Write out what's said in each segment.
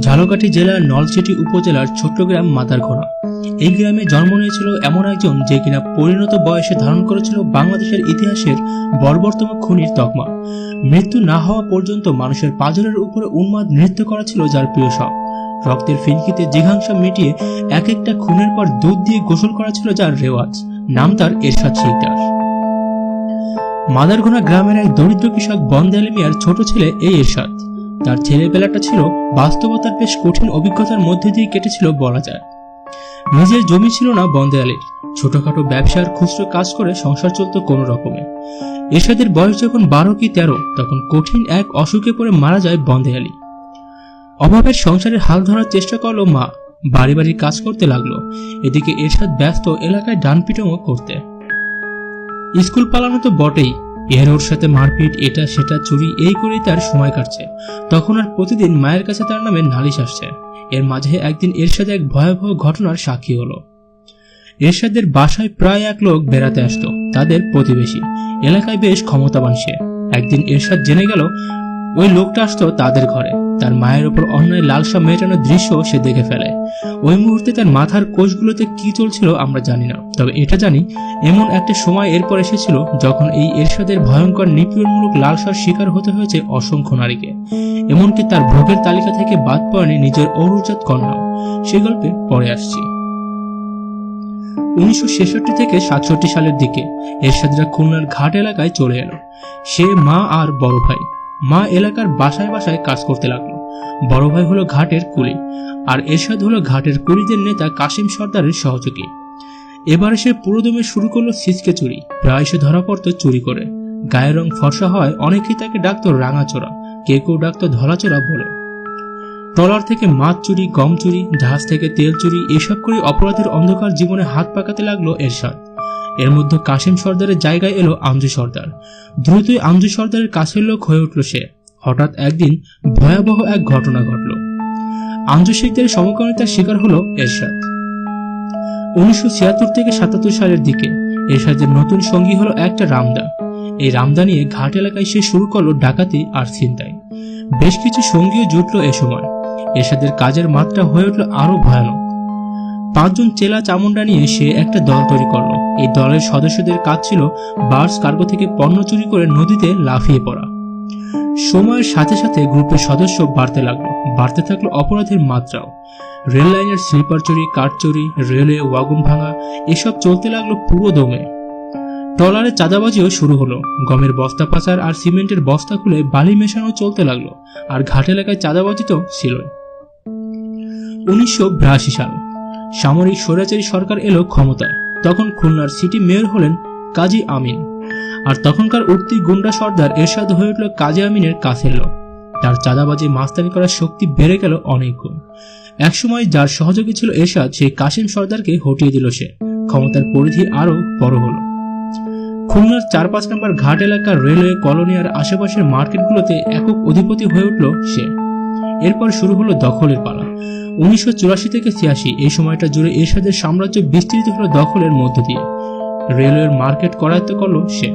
ঝালকাঠি জেলার নলছিটি উপজেলার ছোট্ট গ্রাম মাদারঘোনা। এই গ্রামে জন্ম নিয়েছিল এমন একজন যে কিনা পরিণত বয়সে ধারণ করেছিল বাংলাদেশের ইতিহাসের বর্বরতম খুনির তকমা। মৃত্যু না হওয়া পর্যন্ত মানুষের পাঁজরের উপরে উন্মাদ নৃত্য করা ছিল যার প্রিয় শখ। রক্তের ফিনকিতে জিঘাংসা মিটিয়ে এক একটা খুনের পর দুধ দিয়ে গোসল করা ছিল যার রেওয়াজ। নাম তার এরশাদ শিকদার। মাদারঘোনা গ্রামের এক দরিদ্র কৃষক বন্দে আলী মিয়ার ছোট ছেলে এই এরশাদ। তার ছেলেবেলাটা ছিল বাস্তবতার বেশ কঠিন অভিজ্ঞতার মধ্যে দিয়ে কেটেছিল বলা যায়। নিজের জমি ছিল না বন্দে আলীর, ছোটখাটো ব্যবসার খুচরো কাজ করে সংসার চলত কোনো রকমে। এরশাদের বয়স যখন 12 কি 13, তখন কঠিন এক অসুখে পড়ে মারা যায় বন্দে আলী। অভাবের সংসারের হাল ধরার চেষ্টা করলো মা, বাড়ি বাড়ি কাজ করতে লাগলো। এদিকে এরশাদ ব্যস্ত এলাকায় ডানপিটমো করতে। স্কুল পালানো তো বটেই, এর ওর সাথে মারপিট, এটা সেটা চুরি, এই করেই তার সময় কাটছে। তখন আর প্রতিদিন মায়ের কাছে তার নামে নালিশ আসছে। এর মাঝে একদিন এরশাদ এক ভয়াবহ ঘটনার সাক্ষী হলো। এরশাদের বাসায় প্রায় এক লোক বেড়াতে আসতো, তাদের প্রতিবেশী, এলাকায় বেশ ক্ষমতাবান সে। একদিন এরশাদ জেনে গেল ওই লোকটা আসতো তাদের ঘরে। তার মায়ের ওপর অন্যায় লালসা মেটানোর দৃশ্য সে দেখে ফেলে। ওই মুহূর্তে তার মাথার কোষগুলোতে কি চলছিল আমরা জানি না, তবে এটা জানি এমন একটা সময় এরপর এসেছিল যখন এই এরশাদের ভয়ঙ্কর নিপীড়নমূলক লালসার শিকার হতে হয়েছে অসংখ্য নারীকে। এমনকি তার ভোগের তালিকা থেকে বাদ পড়েনি নিজের অরুজাত কন্যাও। সে গল্পে পরে আসছি। 1966 থেকে 67 সালের দিকে এরশাদরা খুলনার ঘাট এলাকায় চলে এলো। সে, মা আর বড় ভাই। মা এলাকার বাসায় বাসায় কাজ করতে লাগলো। বড় ভাই হলো ঘাটের কুলি, আর এরশাদ হলো ঘাটের কুলিদের নেতা কাশিম সর্দারের সহযোগী। এবারে সে পুরোদমে শুরু করলো ছিচকে চুরি। প্রায় সে ধরা পড়তো চুরি করে। গায়ের রং ফর্সা হয়, অনেকেই তাকে ডাকতো রাঙাচোরা, কেউ ডাকতো ধলাচোরা বলে। ট্রলার থেকে মাছ চুরি, গম চুরি, জাহাজ থেকে তেল চুরি, এসব করে অপরাধের অন্ধকার জীবনে হাত পাকাতে লাগলো এরশাদ। এর মধ্যে কাশিম সর্দারের জায়গায় এলো আমজু সর্দার। দ্রুতই আমজু সর্দারের কাছের লোক হয়ে উঠল সে। হঠাৎ একদিন ভয়াবহ এক ঘটনা ঘটল। আমজু শিকদারের সমকামিতার শিকার হলো এরশাদ। 1976 থেকে 77 সালের দিকে এরশাদের নতুন সঙ্গী হলো একটা রামদা। এই রামদা নিয়ে ঘাট এলাকায় সে শুরু করলো ডাকাতি আর ছিনতাই। বেশ কিছু সঙ্গীও জুটল এ সময়। এরশাদের কাজের মাত্রা হয়ে উঠল আরো ভয়ানক। 5 জন চেলা চামুন্ডা নিয়ে সে একটা দল তৈরি করলো। এই দলের সদস্যদের কাজ ছিল বার্স কার্গো থেকে পণ্য চুরি করে নদীতে লাফিয়ে পড়া। সময়ের সাথে সাথে গ্রুপের সদস্য বাড়তে থাকলো অপরাধের মাত্রাও। রেল লাইনের স্লিপার চুরি, কাঠ চুরি, রেলওয়ে ওয়াগন ভাঙা, এসব চলতে লাগলো পুরো দমে। ট্রলারে চাঁদাবাজিও শুরু হলো। গমের বস্তা পাচার আর সিমেন্টের বস্তা খুলে বালি মেশানো চলতে লাগলো। আর ঘাট এলাকায় চাঁদাবাজি তো ছিলই। 1982 সাল সামরিক স্বৈরাচারী সরকার এলো ক্ষমতায়। তখন খুলনার সিটি মেয়র হলেন কাজী আমিন। আর তখনকার উঠতি গুন্ডা সর্দার এরশাদ হয়ে উঠল কাজী আমিনের কাছের লোক। তার চাঁদাবাজি মাস্তানি করার শক্তি বেড়ে গেল অনেক গুণ। একসময় যার সহযোগী ছিল এরশাদ, সেই কাশিম সর্দারকে হটিয়ে দিল সে। ক্ষমতার পরিধি আরো বড় হলো। খুলনার 4-5 নম্বর ঘাট এলাকার রেলওয়ে কলোনি আর আশেপাশের মার্কেটগুলোতে একক অধিপতি হয়ে উঠল সে। এরপর শুরু হলো দখলের পালা। 1984 থেকে 86 এই সময়টা জুড়ে এরশাদের সাম্রাজ্য বিস্তৃত হলো দখলের মধ্য দিয়ে। রেলওয়ের মার্কেট করায়ত্ত করলো সে।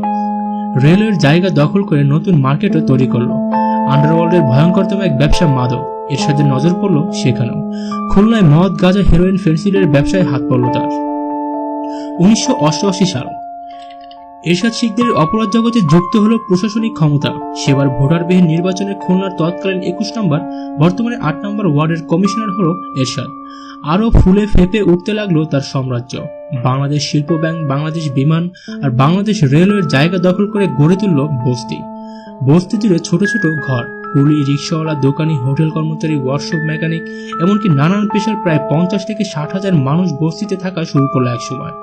রেলওয়ের জায়গা দখল করে নতুন মার্কেটও তৈরি করলো। আন্ডারওয়ার্ল্ডের ভয়ঙ্করতম এক ব্যবসা মাদক, এরশাদের নজর পড়লো সেখানেও। খুলনায় মদ, গাঁজা, হেরোইন, ফেন্সিলের ব্যবসায় হাত পড়ল তার। 1988 সাল এরশাদ শিকদারের অপরাধ জগতে যুক্ত হলো প্রশাসনিক ক্ষমতা। সেবার ভোটারবিহীন নির্বাচনে খুলনার তৎকালীন 21 নম্বর, বর্তমানে 8 নম্বর ওয়ার্ডের কমিশনার হলো এরশাদ। আরো ফুলে ফেপে উঠতে লাগলো তার সাম্রাজ্য। বাংলাদেশ শিল্প ব্যাংক, বাংলাদেশ বিমান আর বাংলাদেশ রেলওয়ের জায়গা দখল করে গড়ে তুলল বস্তি। বস্তি জুড়ে ছোট ছোট ঘর, কুলি, রিক্সাওয়ালা, দোকানি, হোটেল কর্মচারী, ওয়ার্কশপ মেকানিক, এমনকি নানান পেশার প্রায় 50 থেকে 60 হাজার মানুষ বস্তিতে থাকা শুরু করলো একসময়।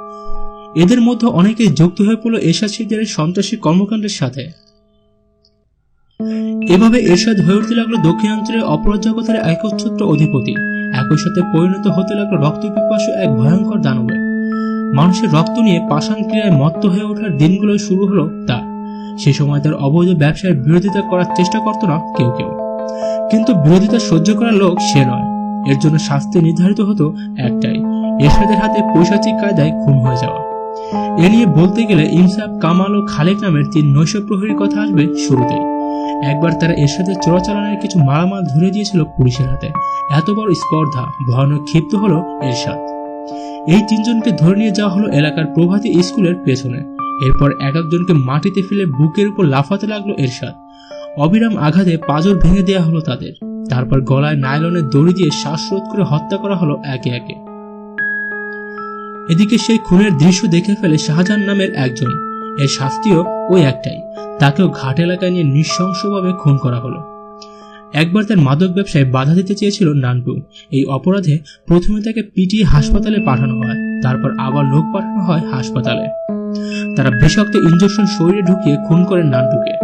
এদের মধ্যে অনেকেই যুক্ত হয়ে পড়ল এরশাদ শিকদারের সন্ত্রাসী কর্মকাণ্ডের সাথে। এভাবে এরশাদ হয়ে উঠতে লাগলো দক্ষিণাঞ্চলের অপরাধ জগতের একচ্ছত্র অধিপতি। একই সাথে পরিণত হতে লাগলো রক্তপিপাসু এক ভয়ঙ্কর দানবে। মানুষের রক্ত নিয়ে পাষাণ ক্রিয়ায় মত্ত হয়ে ওঠার দিনগুলো শুরু হলো তার। সে সময় তার অবৈধ ব্যবসার বিরোধিতা করার চেষ্টা করত না কেউ। কিন্তু বিরোধিতা সহ্য করার লোক সে নয়। এর জন্য শাস্তি নির্ধারিত হতো একটাই, এরশাদের হাতে পৈশাচিক কায়দায় খুন হয়ে যাওয়া। এ নিয়ে বলতে গেলে ইনসাফ, কামাল ও খালেক নামের 3 নৈশ প্রহরীর কথা আসবে শুরুতেই। একবার তারা এরশাদের চোরাচালানের কিছু মালামাল ধরে দিয়েছিল পুলিশের হাতে। এত বড় স্পর্ধা, ভয়ানক ক্ষিপ্ত হলো এরশাদ। এই তিনজনকে ধরে নিয়ে যাওয়া হলো এলাকার প্রভাতী স্কুলের পেছনে। এরপর এক একজনকে মাটিতে ফেলে বুকের উপর লাফাতে লাগলো এরশাদ। অবিরাম আঘাতে পাঁজর ভেঙে দেওয়া হলো তাদের। তারপর গলায় নাইলনের দড়ি দিয়ে শ্বাসরোধ করে হত্যা করা হলো একে একে। এদিকে সেই খুনের দৃশ্য দেখে ফেলে শাহজাহান নামের একজন। এর শাস্তিও ওই একটাই, তাকেও ঘাট এলাকায় নিয়ে নৃশংসভাবে খুন করা হলো। একবার তার মাদক ব্যবসায় বাধা দিতে চেয়েছিল নান্টু। এই অপরাধে প্রথমে তাকে পিটিয়ে হাসপাতালে পাঠানো হয়, তারপর আবার লোক পাঠানো হয় হাসপাতালে। তারা বিষাক্ত ইনজেকশন শরীরে ঢুকিয়ে খুন করে নান্টুকে।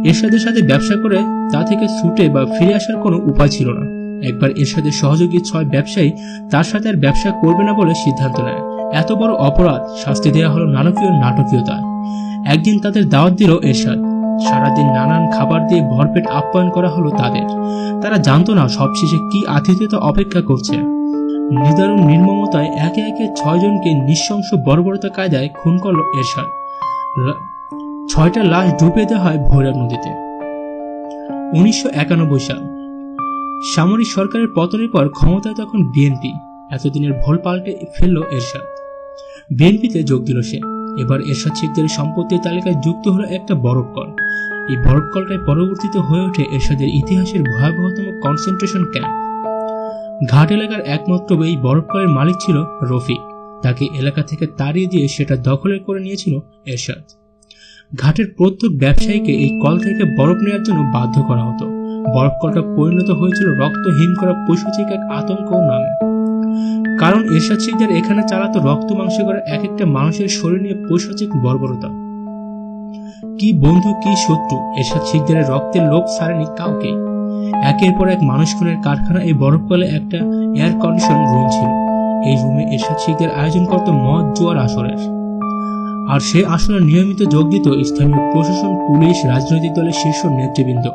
এরশাদের সাথে ব্যবসা করে তা থেকে ছুটে বা ফিরে আসার কোনো উপায় ছিল না। একবার এরশাদের সহযোগী 6 ব্যবসায়ী তার সাথে আর ব্যবসা করবে না বলে সিদ্ধান্ত নেয়। এত বড় অপরাধ, শাস্তি দেওয়া হলো নাটকীয়তা। একদিন তাদের দাওয়াত দিল এরশাদ। সারাদিন নানান খাবার দিয়ে ভরপেট আপ্যায়ন করা হলো তাদের। তারা জানতো না সবশেষে কি আতিথ্যতা অপেক্ষা করছে। নিদারুণ নির্মমতায় একে একে 6 জনকে নৃশংস বর্বরতা কায়দায় খুন করল এরশাদ। 6টা লাশ ডুবিয়ে দেওয়া হয় ভৈরব নদীতে। 1991 সাল, সামরিক সরকারের পতনের পর ক্ষমতায় তখন বিএনপি। এতদিনের ভুল পাল্টে ফেলল এরশাদ। বিএনপিতে যোগ দিল সে। এবার এরশাদ শিকদারের সম্পত্তির তালিকায় যুক্ত হলো একটা বরফ কল। এই বরফ কলটাই পরবর্তীতে হয়ে ওঠে এরশাদের ইতিহাসের ভয়াবহতম কনসেন্ট্রেশন ক্যাম্প। ঘাট এলাকার একমাত্র এই বরফ কলের মালিক ছিল রফিক। তাকে এলাকা থেকে তাড়িয়ে দিয়ে সেটা দখলে করে নিয়েছিল এরশাদ। ঘাটের প্রত্যেক ব্যবসায়ীকে এই কল থেকে বরফ নেওয়ার জন্য বাধ্য করা হতো। বরফ কলটা পরিণত হয়েছিল রক্তহীন করা পৈশাচিক এক আতঙ্ক নামে। কারণ এরশাদ শিকদার এখানে চালাতো রক্ত মাংসে করা এক একটা মানুষের শরীর নিয়ে পৈশাচিক বর্বরতা। কি বন্ধু কি শত্রু, এরশাদ শিকদারের রক্তের লোভ ছাড়েনি কাউকে। একের পর এক মানুষ খুনের কারখানা। এই বরফ কলে একটা এয়ার কন্ডিশন রুম ছিল। এই রুমে এরশাদ শিকদার আয়োজন করত মদ জুয়ার আসরের। আর সে আসরে নিয়মিত যোগ দিত স্থানীয় প্রশাসন, পুলিশ, রাজনৈতিক দলের শীর্ষ নেতৃবৃন্দ।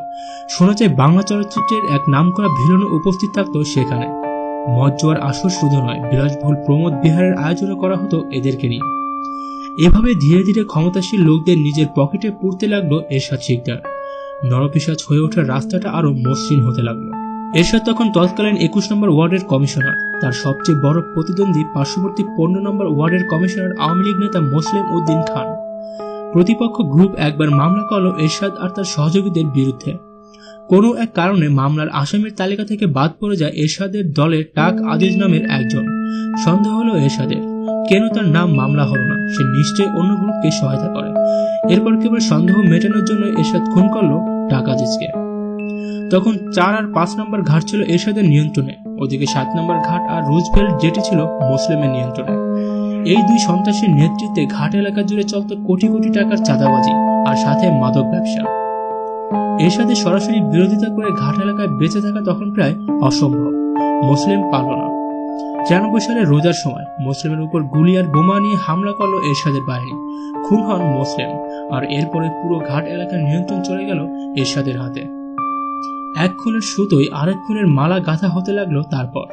শোনা যায় বাংলা চলচ্চিত্রের এক নামকরা ভিলেনও উপস্থিত থাকতো সেখানে। মদ জুয়ার আসর শুধু নয়, বিলাসবহুল প্রমোদ বিহারের আয়োজনও করা হতো এদেরকে নিয়ে। এভাবে ধীরে ধীরে ক্ষমতাশীল লোকদের নিজের পকেটে পুরতে লাগলো এরশাদ শিকদার। নরপিশাচ হয়ে ওঠার রাস্তাটা আরো মসৃণ হতে লাগলো। এরশাদ তখন তৎকালীন 21 নম্বর ওয়ার্ডের কমিশনার। তার সবচেয়ে বড় প্রতিদ্বন্দ্বী পার্শ্ববর্তী 15 নম্বর ওয়ার্ডের কমিশনার আওয়ামী লীগ নেতা মোসলেম উদ্দিন খান। প্রতিপক্ষ গ্রুপ একবার মামলা করল এরশাদ আর তার সহযোগীদের বিরুদ্ধে। কোনো এক কারণে মামলার আসামির তালিকা থেকে বাদ পড়ে যায় এরশাদের দলের টাক আজিজ নামের একজন। সন্দেহ হলো এরশাদের, কেন তার নাম মামলা হলো না। সে নিশ্চয়ই অন্য গ্রুপকে সহায়তা করে। এরপর কেবল সন্দেহ মেটানোর জন্য এরশাদ খুন করলো টাক আজিজকে। তখন 4 আর 5 নম্বর ঘাট ছিল এরশাদের নিয়ন্ত্রণে। ওদিকে 7 নম্বর ঘাট আর রুজভেল্ট জেটি ছিল মুসলিমের নিয়ন্ত্রণে। এই দুই সন্ত্রাসীর নেতৃত্বে ঘাট এলাকা জুড়ে চলত কোটি কোটি টাকার চাঁদাবাজি আর সাথে মাদক ব্যবসা। এরশাদের সরাসরি বিরোধিতা করে ঘাট এলাকায় বেঁচে থাকা তখন প্রায় অসম্ভব। মুসলিম পারল না। 93 সালে রোজার সময় মুসলিমের উপর গুলি আর বোমা নিয়ে হামলা করলো এরশাদের বাহিনী। খুন হন মুসলিম। আর এরপরে পুরো ঘাট এলাকার নিয়ন্ত্রণ চলে গেল এরশাদের হাতে। এক খুনের সুতোয় আরেক খুনের মালা গাঁথা হতে লাগলো। তারপর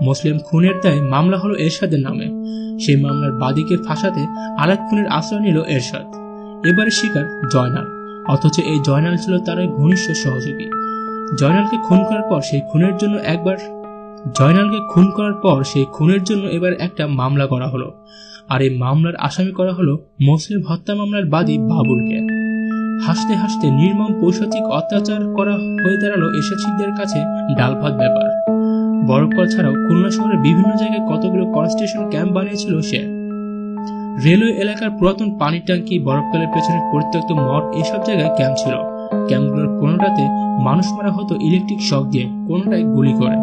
মুসলিম খুনের দায়ে মামলা হলো এরশাদের নামে। সেই মামলার বাদীকে ফাঁসাতে আরেক খুনের আশ্রয় নিল এরশাদ। এবারে শিকার জয়নাল। অথচ এই জয়নাল ছিল তার ঘনিষ্ঠ সহযোগী। জয়নালকে খুন করার পর সেই খুনের জন্য এবার একটা মামলা করা হলো। আর এই মামলার আসামি করা হলো মুসলিম হত্যা মামলার বাদী বাবুলকে। হাসতে হাসতে নির্মম পৈশাচিক অত্যাচার করা হয়ে দাঁড়ালো এরশাদ শিকদারের কাছে ডাল ভাত ব্যাপার। বরফকল ছাড়াও খুলনা শহরের বিভিন্ন জায়গায় কতগুলো কনস্টেশন ক্যাম্প বানিয়েছিল সে। রেলওয়ে এলাকার পুরাতন পানির ট্যাঙ্কি, বরফকলের পেছনে পরিত্যক্ত মঠ, এসব জায়গায় ক্যাম্প ছিল। ক্যাম্পগুলোর কোনোটাতে মানুষ মারা হতো ইলেকট্রিক শক দিয়ে, কোনোটায় গুলি করে।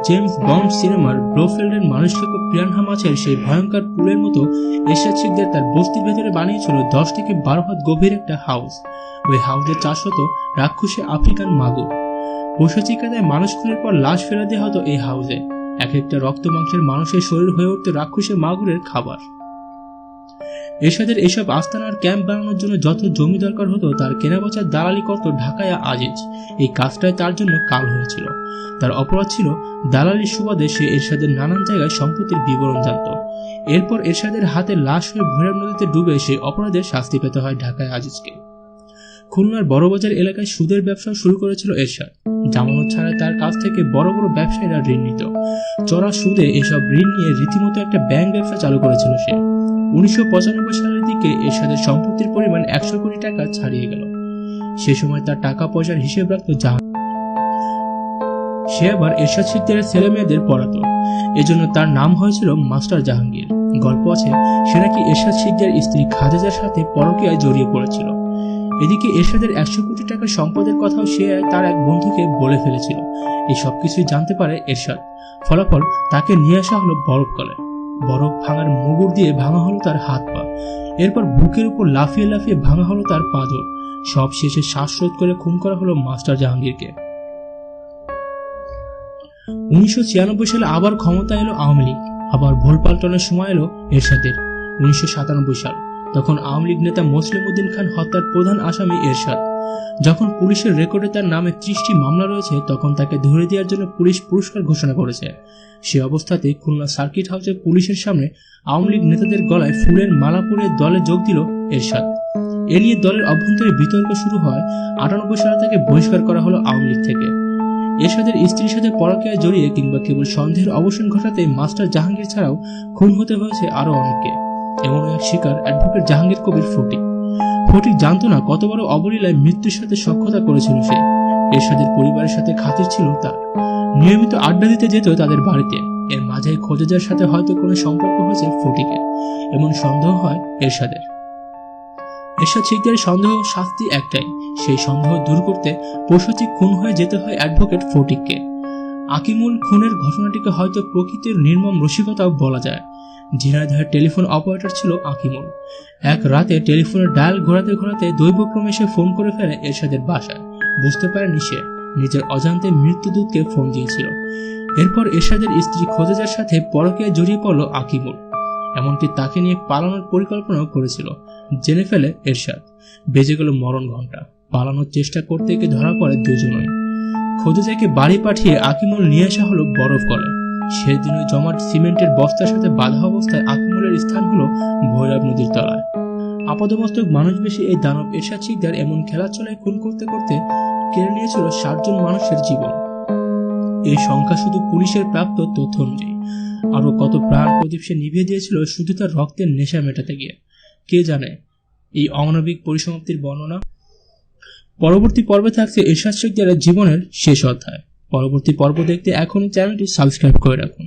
জেমস বন্ড সিনেমার ব্লোফিল্ডের মানুষকে পিরানহা মাছের সেই ভয়ঙ্কর পুলের মতো এরশাদ শিকদার তার বস্তির ভেতরে বানিয়েছিল 10 থেকে 12 হাত গভীর একটা হাউস। ওই হাউসে চাষ হতো রাক্ষসে আফ্রিকান মাগুর। পৈশাচিকতায় মানুষ খুনের পর লাশ ফেলে দেওয়া হতো এই হাউসে। এক একটা রক্ত মাংসের মানুষের শরীর হয়ে উঠত রাক্ষসে মাগুরের খাবার। এরশাদের এসব আস্তানার ক্যাম্প বানানোর জন্য যত জমি দরকার হতো তার কেনাবেচার দালালি করত ঢাকায় আজিজ। এই কাজটাই তার জন্য কাল হয়েছিল। তার অপরাধ ছিল দালালির সুবাদে সে এরশাদের নানান জায়গায় সম্পত্তির বিবরণ জানত। এরপর এরশাদের হাতে লাশ হয়ে ভৈরব নদীতে ডুবে সেই অপরাধের শাস্তি পেতে হয় ঢাকায় আজিজকে। খুলনার বড়বাজার এলাকায় সুদের ব্যবসা শুরু করেছিল এরশাদ। জামানত ছাড়া তার কাছ থেকে বড় বড় ব্যবসায়ীরা ঋণ নিত। চড়া সুদে এসব ঋণ নিয়ে রীতিমতো একটা ব্যাংক ব্যবসা চালু করেছিল সে। 1995 সালের দিকে এরশাদের সম্পত্তির পরিমাণ 100 কোটি টাকা ছাড়িয়ে গেল। সে সময় তার টাকা পয়সার হিসেব রাখত জাহাঙ্গীর। সে আবার এরশাদ শিকদারের ছেলে মেয়েদের পড়াতো, এজন্য তার নাম হয়েছিল মাস্টার জাহাঙ্গীর। গল্প আছে সে নাকি এরশাদ শিকদারের স্ত্রী খাদিজার সাথে পরকীয়ায় জড়িয়ে পড়েছিল। এদিকে এরশাদের 100 কোটি টাকার সম্পদের কথাও সে তার এক বন্ধুকে বলে ফেলেছিল। এই সবকিছুই জানতে পারে এরশাদ। ফলাফল তাকে নিয়ে আসা হলো বরফ কলে। বরফ ভাঙার মুগুর দিয়ে ভাঙা হলো তার হাত পা। এরপর বুকের উপর লাফিয়ে লাফিয়ে ভাঙা হলো তার পাঁজর। সব শেষে শ্বাসরোধ করে খুন করা হলো মাস্টার জাহাঙ্গীরকে। 1996 সালে আবার ক্ষমতা এলো আওয়ামী লীগ। আবার ভোল পাল্টানোর সময় এলো এরশাদের। 1997 সাল, তখন আওয়ামী লীগ নেতা মোসলেম উদ্দিন খান হত্যার প্রধান আসামি এরশাদ। যখন পুলিশের রেকর্ডে তার নামে 30টি মামলা রয়েছে, তখন তাকে ধরে দেওয়ার জন্য পুলিশ পুরস্কার ঘোষণা করেছে। সে অবস্থাতে খুলনা সার্কিট হাউসে পুলিশের সামনে আওয়ামী লীগ নেতাদের গলায় ফুলের মালা পরিয়ে দলে যোগ দিল এরশাদ। এ নিয়ে দলের অভ্যন্তরে বিতর্ক শুরু হয়। 98 সালে তাকে বহিষ্কার করা হলো আওয়ামী লীগ থেকে। এরশাদের স্ত্রীর সাথে পরকীয়ায় জড়িয়ে কিংবা কেবল সন্দেহের অবসান ঘটাতে মাস্টার জাহাঙ্গীর ছাড়াও খুন হতে হয়েছে আরো অনেককে। এমন এক শিকার অ্যাডভোকেট জাহাঙ্গীর কবির ফটিক। ফটিক জানতো না কত বড় অবলীলায় মৃত্যুর সাথে সখ্যতা করেছিল সে। এরশাদের পরিবারের সাথে খাতির ছিল তার। নিয়মিত আড্ডা দিতে যেত তাদের বাড়িতে। এর মাঝেই খোঁজার সাথে হয়তো কোনো সম্পর্ক হয়েছে ফটিকের, এমন সন্দেহ হয় এরশাদের। এরশাদ শিকদারের সন্দেহ শাস্তি একটাই, সেই সন্দেহ দূর করতে পশুচিক খুন হয়ে যেতে হয় অ্যাডভোকেট ফটিককে। আকিমুল খুনের ঘটনাটিকে হয়তো প্রকৃতির নির্মম রসিকতাও বলা যায়। ঝিনাইদহের টেলিফোন অপারেটর ছিল আকিমুল। এক রাতে টেলিফোনের ডায়াল ঘোরাতে ঘোরাতে দৈবক্রমে সে ফোন করে ফেলে এরশাদের বাসায়। বুঝতে পারেনি সে নিজের অজান্তে মৃত্যুদূতকে ফোন দিয়েছিল। এরপর এরশাদের স্ত্রী খোদেজার সাথে পরকীয়ায় জড়িয়ে পড়ল আকিমুল। এমনকি তাকে নিয়ে পালানোর পরিকল্পনাও করেছিল। জেনে ফেলে এরশাদ। বেজে গেল মরণ ঘণ্টা। পালানোর চেষ্টা করতে গিয়ে ধরা পড়ে দুজনই। খোদেজাকে বাড়ি পাঠিয়ে আকিমুল নিয়ে আসা হলো বরফ কলে। সেদিনই জমাট সিমেন্টের বস্তার সাথে বাঁধা অবস্থায় আকিমুলের স্থান হলো ভৈরব নদীর তলায়। আপাদমস্তক মানুষ বেশি এই দানব এরশাদ শিকদার এমন খেলা চলায় খুন করতে করতে কেড়ে নিয়েছিল 60 জন মানুষের জীবন। এই সংখ্যা শুধু পুলিশের প্রাপ্ত তথ্য অনুযায়ী। আরো কত প্রাণ প্রদীপ সে নিভিয়ে দিয়েছিল শুধু তার রক্তের নেশা মেটাতে গিয়ে। কে জানে এই অমানবিক পরিসমাপ্তির বর্ণনা। পরবর্তী পর্বে থাকছে এরশাদ শিকদারের জীবনের শেষ অধ্যায়। পরবর্তী পর্ব দেখতে এখনই চ্যানেলটি সাবস্ক্রাইব করে রাখুন।